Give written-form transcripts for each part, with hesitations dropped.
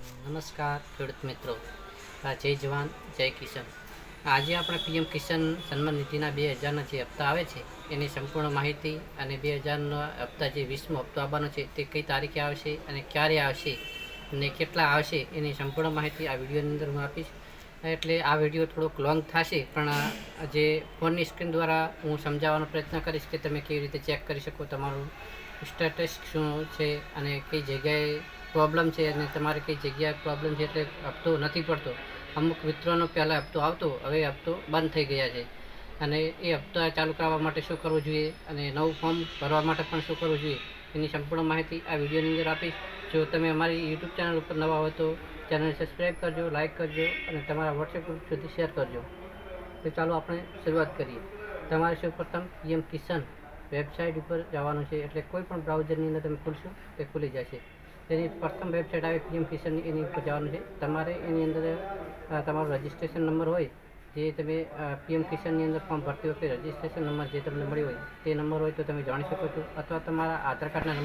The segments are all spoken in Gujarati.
નમસ્કાર ખેડૂત મિત્રો, જય જવાન જય કિસાન. આજે આપણે પીએમ કિસાન સન્માન નિધિના 2000ના જે હપ્તા આવે છે એની સંપૂર્ણ માહિતી અને 2000નો હપ્તા જે 20મો હપ્તો આવવાનો છે તે કઈ તારીખે આવશે અને ક્યારે આવશે અને કેટલા આવશે એની સંપૂર્ણ માહિતી આ વિડીયોની અંદર હું આપીશ. એટલે આ વિડીયો થોડોક લોંગ થશે, પણ જે ફોનની સ્ક્રીન દ્વારા હું સમજાવવાનો પ્રયત્ન કરીશ કે તમે કેવી રીતે ચેક કરી શકો તમારું સ્ટેટસ શું છે અને કઈ જગ્યાએ પ્રોબ્લેમ છે અને તમારે કઈ જગ્યાએ પ્રોબ્લેમ છે. એટલે હપ્તો નથી પડતો. અમુક મિત્રોનો પહેલાં હપ્તો આવતો, હવે હપ્તો બંધ થઈ ગયા છે અને એ હપ્તા ચાલુ કરવા માટે શું કરવું જોઈએ અને નવું ફોર્મ ભરવા માટે પણ શું કરવું જોઈએ એની સંપૂર્ણ માહિતી આ વિડીયોની અંદર આપીશ. જો તમે અમારી યુટ્યુબ ચેનલ ઉપર નવા હોય તો ચેનલ સબસ્ક્રાઈબ કરજો, લાઇક કરજો અને તમારા વોટ્સએપ ગ્રુપ સુધી શેર કરજો. તો ચાલો આપણે શરૂઆત કરીએ. તમારે સૌપ્રથમ પીએમ કિસાન વેબસાઇટ ઉપર જવાનું છે. એટલે કોઈ પણ બ્રાઉઝરની અંદર તમે ખોલશો તે ખુલી જશે. તેની પ્રથમ વેબસાઇટ આવે પીએમ કિસાનની, એની ઉપર જવાનું છે. તમારે એની અંદર તમારો રજિસ્ટ્રેશન નંબર હોય, જે તમે પીએમ કિસાનની અંદર ફોર્મ ભરતી વખતે રજિસ્ટ્રેશન નંબર જે તમને મળ્યો હોય તે નંબર હોય તો તમે જાણી શકો છો, અથવા તમારા આધાર કાર્ડના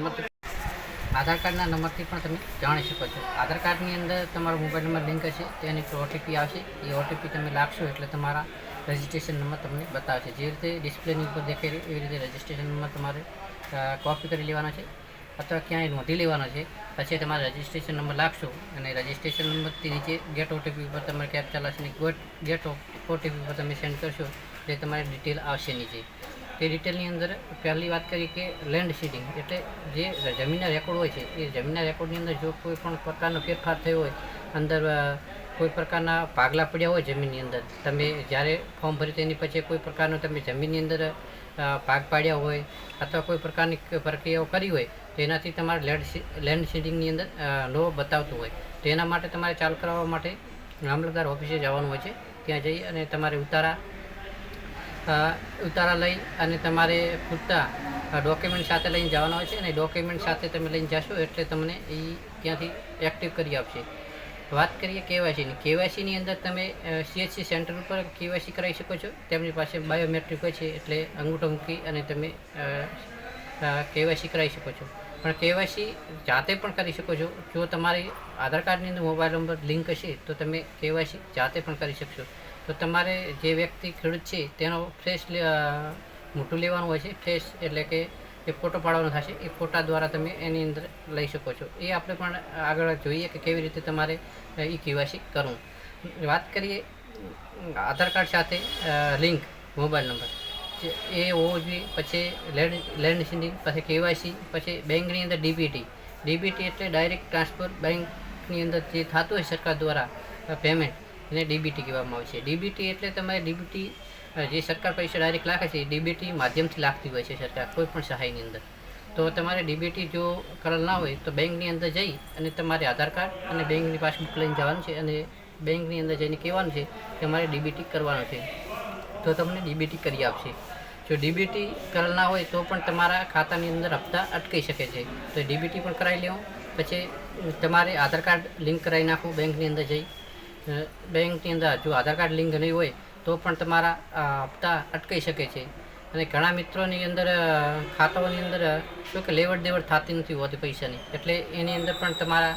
નંબરથી પણ તમે જાણી શકો છો. આધાર કાર્ડની અંદર તમારો મોબાઈલ નંબર લિંક હશે, તેની ઓટીપી આવશે. એ ઓટીપી તમે લાગશો એટલે તમારા રજિસ્ટ્રેશન નંબર તમને બતાવશે. જે રીતે ડિસ્પ્લેની ઉપર દેખાઈ રહ્યું એવી રીતે રજિસ્ટ્રેશન નંબર તમારે કોપી કરી લેવાનો છે અથવા ક્યાંય નોંધી લેવાનો છે. પછી તમારે રજિસ્ટ્રેશન નંબર લાગશો અને રજિસ્ટ્રેશન નંબરથી નીચે ગેટ ઓટીપી ઉપર તમારે કેપ ચાલશે અને ગેટ ઓટીપી ઉપર તમે સેન્ડ કરશો એટલે તમારી ડિટેલ આવશે નીચે. તે ડિટેલની અંદર પહેલી વાત કરી કે લેન્ડ સીડિંગ, એટલે જે જમીનના રેકોર્ડ હોય છે એ જમીનના રેકોર્ડની અંદર જો કોઈ પણ પ્રકારનો ફેરફાર થયો હોય, અંદર કોઈ પ્રકારના ભાગલા પડ્યા હોય જમીનની અંદર, તમે જ્યારે ફોર્મ ભર્યું તેની પછી કોઈ પ્રકારનો તમે જમીનની અંદર ભાગ પાડ્યા હોય અથવા કોઈ પ્રકારની પ્રક્રિયાઓ કરી હોય તો એનાથી તમારે લેન્ડ સીડિંગની અંદર નો બતાવતું હોય તો એના માટે તમારે ચાલુ કરાવવા માટે મામલતદાર ઓફિસે જવાનું હોય છે. ત્યાં જઈ અને તમારે ઉતારા લઈ અને તમારે પૂરતા ડોક્યુમેન્ટ સાથે લઈને જવાના હોય છે અને ડોક્યુમેન્ટ સાથે તમે લઈને જશો એટલે તમને એ ત્યાંથી એક્ટિવ કરી આપશે. વાત કરીએ કેવાયસીની. કેવાયસીની અંદર તમે સીએચસી સેન્ટર ઉપર કેવાયસી કરાવી શકો છો. તેમની પાસે બાયોમેટ્રિક હોય છે, એટલે અંગૂઠો મૂકી અને તમે કેવાયસી કરાવી શકો છો. પણ કેવાયસી જાતે પણ કરી શકો છો. જો તમારી આધાર કાર્ડની અંદર મોબાઈલ નંબર લિંક હશે તો તમે કેવાયસી જાતે પણ કરી શકશો. તો તમારે જે વ્યક્તિ ખેડૂત છે તેનો ફ્રેશ મોટું લેવાનું હોય છે. ફ્રેશ એટલે કે એ ફોટો પાડવાનો થશે, એ ફોટા દ્વારા તમે એની અંદર લઈ શકો છો. એ આપણે પણ આગળ જોઈએ કે કેવી રીતે તમારે એ કેવાયસી કરવું. વાત કરીએ આધાર કાર્ડ સાથે લિંક મોબાઈલ નંબર એ હોવો જોઈએ. પછી લેન્ડ સીડિંગ, પછી કેવાયસી, પછી બેંકની અંદર ડીબીટી એટલે ડાયરેક્ટ ટ્રાન્સફર. બેંકની અંદર જે થતું હોય સરકાર દ્વારા પેમેન્ટ એને ડીબીટી કહેવામાં આવે છે. ડીબીટી એટલે તમારે ડીબીટી જે સરકાર પૈસા ડાયરેક્ટ લાગે છે એ ડીબીટી માધ્યમથી લાગતી હોય છે સરકાર કોઈ પણ સહાયની અંદર. તો તમારે ડીબીટી જો કરેલ ના હોય તો બેંકની અંદર જઈ અને તમારે આધાર કાર્ડ અને બેંકની પાસબુક લઈને જવાનું છે અને બેંકની અંદર જઈને કહેવાનું છે કે અમારે ડીબીટી કરવાનું છે, તો તમને ડીબીટી કરી આપશે. જો ડીબીટી કરેલ ના હોય તો પણ તમારા ખાતાની અંદર હપ્તા અટકી શકે છે. તો ડીબીટી પણ કરાવી લેવું. પછી તમારે આધાર કાર્ડ લિંક કરાવી નાખવું બેંકની અંદર જઈ. બેંકની અંદર જો આધાર કાર્ડ લિંક નહીં હોય તો પણ તમારા હપ્તા અટકાઈ શકે છે. અને ઘણા મિત્રોની અંદર ખાતાઓની અંદર શું કે લેવડ દેવડ થતી નથી હોતી પૈસાની, એટલે એની અંદર પણ તમારા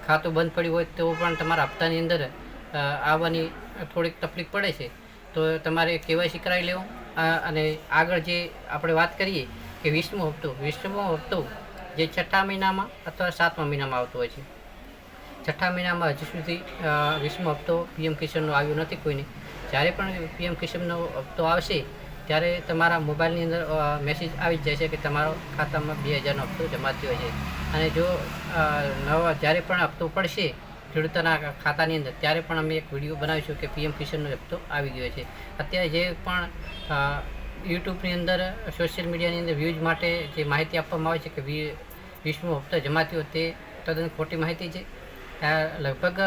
ખાતું બંધ પડ્યું હોય તો પણ તમારા હપ્તાની અંદર આવવાની થોડીક તકલીફ પડે છે. તો તમારે કેવાયસી કરાવી લેવું. અને આગળ જે આપણે વાત કરીએ કે 20મો હપ્તો જે છઠ્ઠા મહિનામાં અથવા 7મા મહિનામાં આવતો હોય છે. છઠ્ઠા મહિનામાં હજુ સુધી 20મો હપ્તો પીએમ કિસાનનો આવ્યો નથી કોઈને. જ્યારે પણ પીએમ કિસાનનો હપ્તો આવશે ત્યારે તમારા મોબાઈલની અંદર મેસેજ આવી જ જાય છે કે તમારો ખાતામાં 2000નો હપ્તો જમા થયો છે. અને જો જ્યારે પણ હપ્તો પડશે ખેડૂતોના ખાતાની અંદર ત્યારે પણ અમે એક વિડીયો બનાવીશું કે પીએમ કિસાનનો હપ્તો આવી ગયો છે. અત્યારે જે પણ યુટ્યુબની અંદર સોશિયલ મીડિયાની અંદર વ્યૂઝ માટે જે માહિતી આપવામાં આવે છે કે 20મો હપ્તો જમા થયો, તે તદ્દન ખોટી માહિતી છે. લગભગ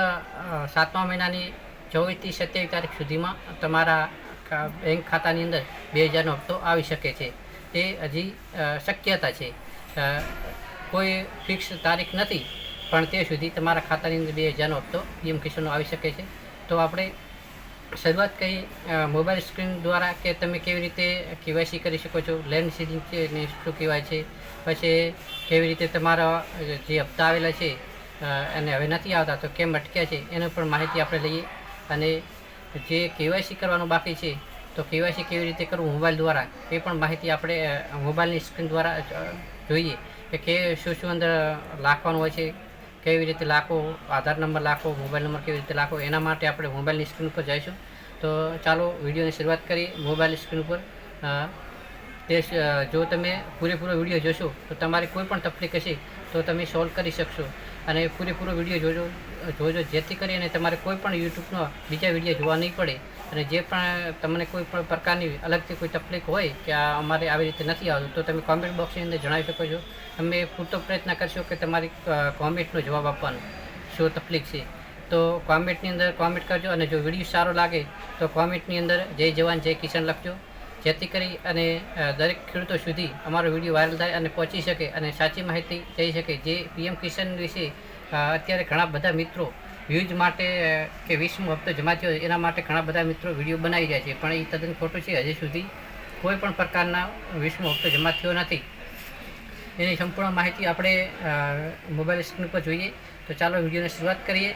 7મા મહિનાની 24 થી 27 તારીખ સુધીમાં તમારા બેંક ખાતાની અંદર 2000નો હપ્તો આવી શકે છે. તે હજી શક્યતા છે, કોઈ ફિક્સ તારીખ નથી, પણ તે સુધી તમારા ખાતાની અંદર 2000નો હપ્તો પીએમ કિસાનનો આવી શકે છે. તો આપણે શરૂઆત કરી મોબાઈલ સ્ક્રીન દ્વારા કે તમે કેવી રીતે કેવાયસી કરી શકો છો, લેન્ડ સીડિંગ છે ને શું કહેવાય છે, પછી કેવી રીતે તમારા જે હપ્તા આવેલા છે અને હવે નથી આવતા તો કેમ અટક્યા છે એની પણ માહિતી આપણે લઈએ. અને જે કેવાયસી કરવાનું બાકી છે તો કેવાયસી કેવી રીતે કરવું મોબાઈલ દ્વારા એ પણ માહિતી આપણે મોબાઈલની સ્ક્રીન દ્વારા જોઈએ કે શું શું અંદર લખવાનું હોય છે, કેવી રીતે લખો, આધાર નંબર લખો, મોબાઈલ નંબર કેવી રીતે લખો, એના માટે આપણે મોબાઈલની સ્ક્રીન પર જઈશું. તો ચાલો વિડીયોની શરૂઆત કરીએ. મોબાઈલ સ્ક્રીન ઉપર તે જો તમે પૂરેપૂરો વિડીયો જોશો તો તમારી કોઈ પણ તકલીફ હશે તો તમે સોલ્વ કરી શકશો. અને પૂરેપૂરો વિડીયો જોજો જેથી કરીને તમારે કોઈ પણ યુટ્યુબનો બીજા વિડીયો જોવા નહીં પડે. અને જે પણ તમને કોઈ પણ પ્રકારની અલગથી કોઈ તકલીફ હોય કે અમારે આવી રીતે નથી આવતું તો તમે કોમેન્ટ બોક્સની અંદર જણાવી શકો છો. અમે પૂરતો પ્રયત્ન કરશો કે તમારી કોમેન્ટનો જવાબ આપવાનો શું તકલીફ છે. તો કોમેન્ટની અંદર કોમેન્ટ કરજો. અને જો વિડીયો સારો લાગે તો કોમેન્ટની અંદર જય જવાન જય કિસાન લખજો, જેથી કરી અને દરેક ખેડૂતો સુધી અમારો વિડીયો વાયરલ થાય અને પહોંચી શકે અને સાચી માહિતી થઈ શકે. જે પીએમ કિસાન વિશે અત્યારે ઘણા બધા મિત્રો વ્યૂઝ માટે કે 20મો હપ્તો જમા થયો એના માટે ઘણા બધા મિત્રો વિડીયો બનાવી રહ્યા છે, પણ એ તદ્દન ખોટું છે. હજી સુધી કોઈ પણ પ્રકારના 20મો હપ્તો જમા થયો નથી. એની સંપૂર્ણ માહિતી આપણે મોબાઈલ સ્ક્રીન પર જોઈએ. તો ચાલો વિડીયોની શરૂઆત કરીએ.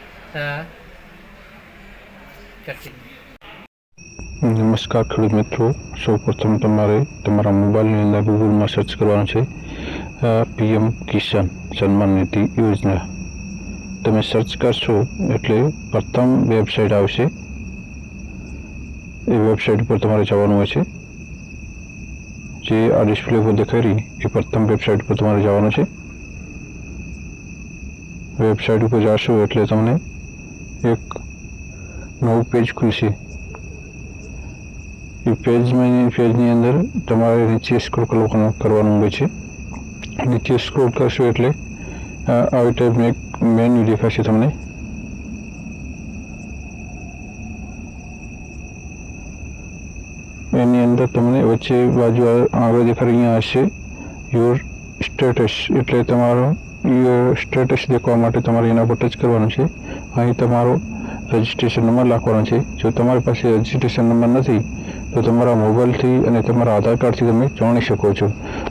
નમસ્કાર ખેડૂત મિત્રો, સૌપ્રથમ તમારે તમારા મોબાઈલની અંદર ગૂગલમાં સર્ચ કરવાનું છે પીએમ કિસાન સન્માન નિધિ યોજના. તમે સર્ચ કરશો એટલે પ્રથમ વેબસાઇટ આવશે. એ વેબસાઇટ ઉપર તમારે જવાનું હોય છે. જે આ ડિસ્પ્લે ઉપર દેખાઈ રહી એ પ્રથમ વેબસાઇટ પર તમારે જવાનું છે. વેબસાઇટ ઉપર જશો એટલે તમને એક નવું પેજ ખુલશે. એ પેજની અંદર તમારે નીચે સ્ક્રોલ કરવાનું હોય છે. નીચે સ્ક્રોલ કરશો એટલે આવી ટાઈપનું એક મેન્યુ દેખાશે તમને. એની અંદર તમને વચ્ચે બાજુ આગળ દેખાડી અહીંયા હશે યોર સ્ટેટસ, એટલે તમારો સ્ટેટસ દેખવા માટે તમારે એના પર ટચ કરવાનું છે. અહીં તમારો રજિસ્ટ્રેશન નંબર લખવાનો છે. જો તમારી પાસે રજિસ્ટ્રેશન નંબર નથી તો તમારા મોબાઈલથી અને તમારા આધાર કાર્ડથી તમે જાણી શકો છો.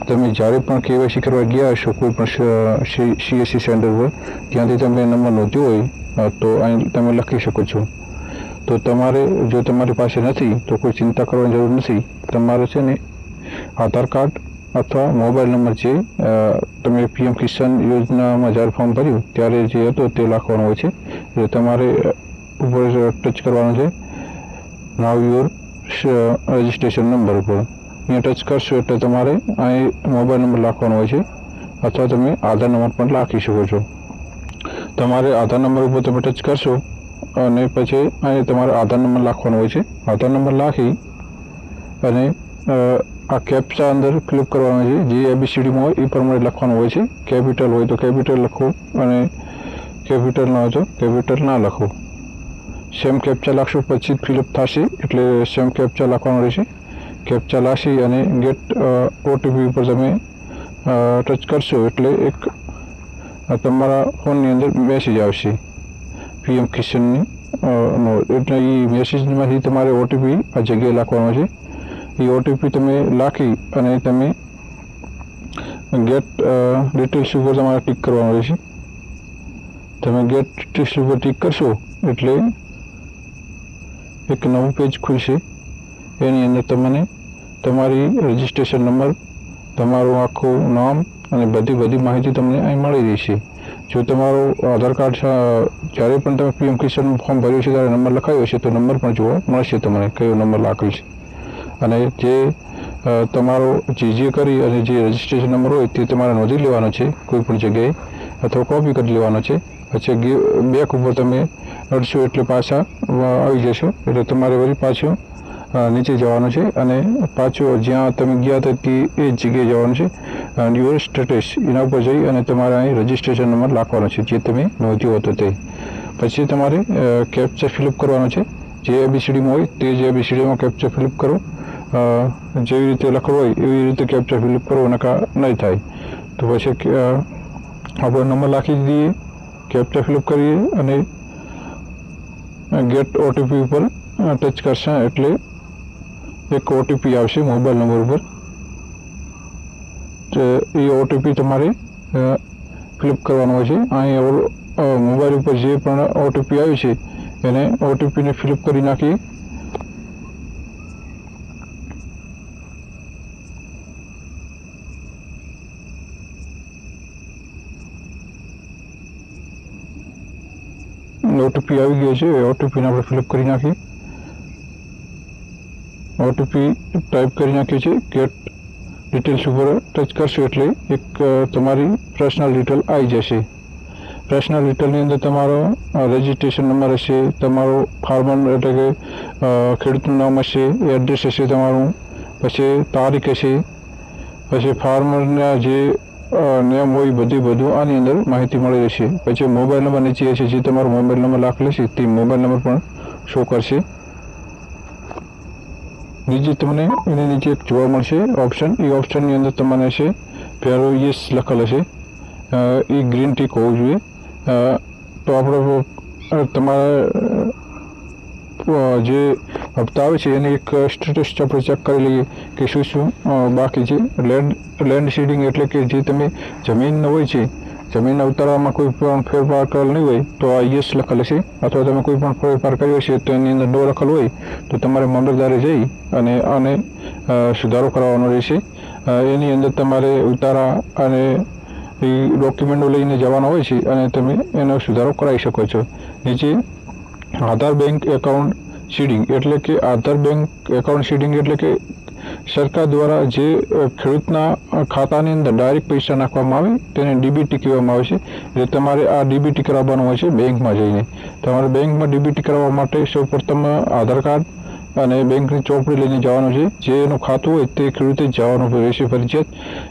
તમે જ્યારે પણ કેવાયસી કરવા ગયા હશો કોઈ પણ સીએસસી સેન્ટર પર, ત્યાંથી તમે નંબર નોંધ્યો હોય તો અહીં તમે લખી શકો છો. તો તમારે જો તમારી પાસે નથી તો કોઈ ચિંતા કરવાની જરૂર નથી. તમારે છે ને આધાર કાર્ડ અથવા મોબાઈલ નંબર જે તમે પીએમ કિસાન યોજનામાં જ્યારે ફોર્મ ભર્યું ત્યારે જે હતો તે લખવાનો હોય છે. એટલે તમારે ઉપર ટચ કરવાનું છે નાવ યોર રજિસ્ટ્રેશન નંબર ઉપર. અહીંયા ટચ કરશો એટલે તમારે અહીં મોબાઈલ નંબર લખવાનો હોય છે અથવા તમે આધાર નંબર પણ લખી શકો છો. તમારે આધાર નંબર ઉપર તમે ટચ કરશો અને પછી અહીં તમારે આધાર નંબર લખવાનો હોય છે. આધાર નંબર લખી અને આ કેપ્ચા અંદર ક્લિક કરવાનો છે. જે એબીસીડીમાં હોય એ પ્રમાણે લખવાનું હોય છે. કેપિટલ હોય તો કેપિટલ લખો અને કેપિટલ ના હોય તો કેપિટલ ના લખો. સેમ કેપ્ચા લખશો પછી ફિલઅપ થશે એટલે સેમ કેપ્ચા લખવાનું રહેશે. કેપ્ચા લખી અને ગેટ ઓટીપી ઉપર તમે ટચ કરશો એટલે એક તમારા ફોનની અંદર મેસેજ આવશે પીએમ કિસાનની એટલે એ મેસેજમાંથી તમારે ઓટીપી આ જગ્યાએ લખવાનો છે. એ ઓટીપી તમે લખી અને તમે ગેટ ડિટેલ્સ ઉપર તમારે ટિક કરવાનું રહેશે. તમે ગેટ ડિટેલ્સ ઉપર ટિક કરશો એટલે એક નવું પેજ ખુલશે. એની અંદર તમને તમારી રજિસ્ટ્રેશન નંબર, તમારું આખું નામ અને બધી માહિતી તમને અહીં મળી રહેશે. જો તમારો આધાર કાર્ડ જ્યારે પણ તમે પીએમ કિસાન ફોર્મ ભર્યું છે ત્યારે નંબર લખાયો છે તો નંબર પણ જોવા મળશે તમને કયો નંબર લખેલ છે. અને જે તમારો જે કરી અને જે રજિસ્ટ્રેશન નંબર હોય તે તમારે નોંધી લેવાનો છે કોઈ પણ જગ્યાએ અથવા કોપી કરી લેવાનો છે. પછી બેક ઉપર તમે અડશો એટલે પાછા આવી જશો એટલે તમારે વળી પાછું નીચે જવાનું છે અને પાછું જ્યાં તમે ગયા હતા તે એ જ જગ્યાએ જવાનું છે. યોર સ્ટેટસ એના ઉપર જઈ અને તમારે અહીં રજિસ્ટ્રેશન નંબર લખવાનો છે જે તમે નોંધ્યો હતો તે. પછી તમારે કેપ્ચા ફિલઅપ કરવાનો છે. જે એબીસીડીમાં હોય તે જ એબીસીડીમાં કેપ્ચા ફિલઅપ કરો. જેવી રીતે લખવું હોય એવી રીતે કેપ્ચા ફિલઅપ કરો નકા નહીં થાય. તો પછી આપણે નંબર લખી દઈએ, કેપ્ચા ફિલઅપ કરીએ અને ગેટ ઓટીપી ઉપર ટચ કરશે એટલે એક ઓટીપી આવશે મોબાઈલ નંબર ઉપર. એ ઓટીપી તમારે ફિલઅપ કરવાનો હોય છે. અહીં મોબાઈલ ઉપર જે પણ ઓટીપી આવ્યું છે એને ઓટીપીને ફિલઅપ કરી નાખીએ. ઓટીપી આવી ગયો છે, ઓટીપીને આપણે ફિલઅપ કરી નાખીએ. ઓટીપી ટાઈપ કરી નાખ્યો છે. ગેટ ડિટેલ્સ ઉપર ટચ કરશો એટલે એક તમારી પર્સનલ ડિટેલ આવી જશે. પર્સનલ ડિટેલની અંદર તમારો રજિસ્ટ્રેશન નંબર હશે, તમારો ફાર્મર એટલે કે ખેડૂતનું નામ હશે, એડ્રેસ હશે તમારું, પછી તારીખ હશે, પછી ફાર્મરના જે નેમ હોય બધું આની અંદર માહિતી મળી રહેશે. પછી મોબાઈલ નંબર નીચે હશે, જે તમારો મોબાઈલ નંબર લખેલો છે તે મોબાઈલ નંબર પણ શો કરશે. નીચે તમને એની નીચે એક જોવા મળશે ઓપ્શન. એ ઓપ્શનની અંદર તમને છે પહેલો યસ લખેલો છે, એ ગ્રીન ટીક હોવું જોઈએ. તો આપણે તમારા જે હપ્તા આવે છે એની એક સ્ટેટસ આપણે ચેક કરી લઈએ કે શું બાકી છે. લેન્ડ સીડિંગ એટલે કે જે તમે જમીન હોય છે, જમીનના ઉતારવામાં કોઈ પણ ફેરફાર કરેલ નહીં હોય તો આ યસ લખેલ છે, અથવા તમે કોઈ પણ ફેરફાર કર્યો છે તો એની અંદર નો લખેલ હોય તો તમારે મામલતદારે જઈ અને આને સુધારો કરવાનો રહેશે. એની અંદર તમારે ઉતારા અને એ ડોક્યુમેન્ટો લઈને જવાના હોય છે અને તમે એનો સુધારો કરાવી શકો છો. નીચે આધાર બેંક એકાઉન્ટ સીડિંગ એટલે કે આધાર બેંક એકાઉન્ટ સીડિંગ એટલે કે સરકાર દ્વારા જે ખેડૂતના ખાતાની અંદર ડાયરેક્ટ પૈસા નાખવામાં આવે તેને ડીબીટી કહેવામાં આવે છે. એટલે તમારે આ ડીબીટી કરાવવાનું હોય છે બેંકમાં જઈને. તમારે બેંકમાં ડીબીટી કરાવવા માટે સૌપ્રથમ આધાર કાર્ડ અને બેંકની ચોપડી લઈને જવાનું છે. જે એનું ખાતું હોય તે ખેડૂતે જવાનું રહેશે ફરજિયાત.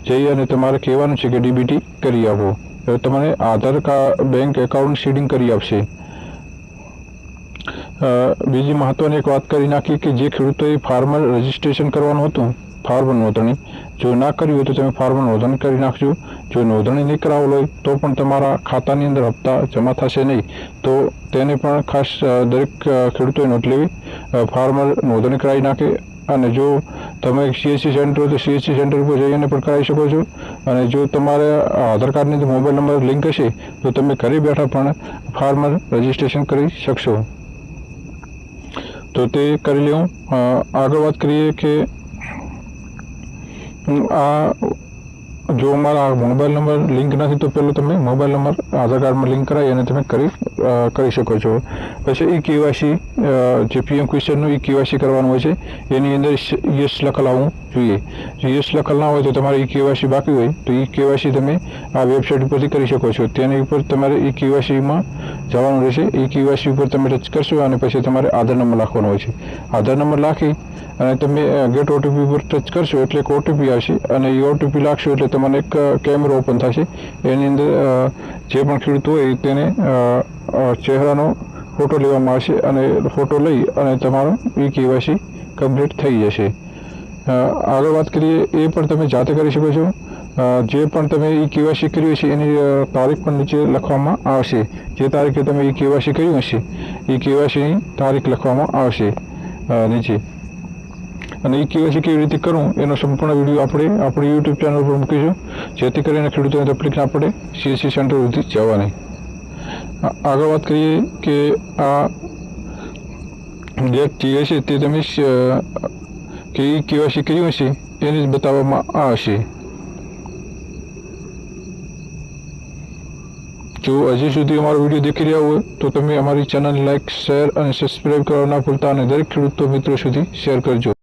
જઈ અને તમારે કહેવાનું છે કે ડીબીટી કરી આપો. તમારે આધાર કાર્ડ બેંક એકાઉન્ટ સીડિંગ કરી આપશે. બીજી મહત્વની એક વાત કરી નાખી કે જે ખેડૂતોએ ફાર્મર રજિસ્ટ્રેશન કરવાનું હતું, ફાર્મર નોંધણી જો ના કર્યું હોય તો તમે ફાર્મર નોંધણી કરી નાખજો. જો નોંધણી નહીં કરાવેલ હોય તો પણ તમારા ખાતાની અંદર હપ્તા જમા થશે નહીં. તો તેને પણ ખાસ દરેક ખેડૂતોએ નોંધ લેવી, ફાર્મર નોંધણી કરાવી નાખે. અને જો તમે સીએસસી સેન્ટર હોય તો સીએસસી સેન્ટર ઉપર જઈને પણ કરાવી શકો છો. અને જો તમારે આધાર કાર્ડની અંદર મોબાઈલ નંબર લિંક હશે તો તમે ઘરે બેઠા પણ ફાર્મર રજિસ્ટ્રેશન કરી શકશો. તો તે કરી લેવું. આગળ વાત કરીએ કે આ જો અમારા મોબાઈલ નંબર લિંક નથી તો પહેલો તમે મોબાઈલ નંબર આધાર કાર્ડમાં લિંક કરાવી અને તમે કરી શકો છો. પછી ઈ કેવાયસી જે પીએમ કિસાનનું ઈ કેવાયસી કરવાનું હોય છે એની અંદર યસ લખેલ આવવું જોઈએ. જો યસ લખેલ ના હોય તો તમારે ઈ કેવાયસી બાકી હોય તો ઈ કેવાયસી તમે આ વેબસાઇટ ઉપરથી કરી શકો છો. તેની ઉપર તમારે ઈ કેવાયસીમાં જવાનું રહેશે. ઈ કેવાયસી ઉપર તમે ટચ કરશો અને પછી તમારે આધાર નંબર લખવાનો હોય છે. આધાર નંબર લખી અને તમે ગેટ ઓટીપી ઉપર ટચ કરશો એટલે એક ઓટીપી આવશે અને એ ઓટીપી લાગશો એટલે તમને એક કેમેરો ઓપન થશે. એની અંદર જે પણ ખેડૂત હોય તેને ચહેરાનો ફોટો લેવામાં આવશે અને ફોટો લઈ અને તમારો ઈ કેવાયસી કમ્પ્લીટ થઈ જશે. આગળ વાત કરીએ એ પણ તમે જાતે કરી શકો છો. જે પણ તમે ઈ કેવાયસી કર્યું છે એની તારીખ પણ નીચે લખવામાં આવશે. જે તારીખે તમે ઈ કેવાયસી કર્યું હશે ઈ કેવાયસીની તારીખ લખવામાં આવશે નીચે. અને ઈ કેવાયસી કેવી રીતે કરવું એનો સંપૂર્ણ વિડીયો આપણે આપણી યુટ્યુબ ચેનલ પર મૂકીશું, જેથી કરીને ખેડૂતોને તકલીફ ના પડે સીએસસી સેન્ટર સુધી જવાની. આગળ વાત કરીએ કે આ ગેટ જે હશે તે તમે કે ઈ કેવાયસી કર્યું હશે એને જ બતાવવામાં આવશે. જો હજી સુધી અમારો વિડીયો દેખી રહ્યા હોય તો તમે અમારી ચેનલ લાઈક, શેર અને સબસ્ક્રાઈબ કરવા ના ભૂલતા અને દરેક ખેડૂતો મિત્રો સુધી શેર કરજો.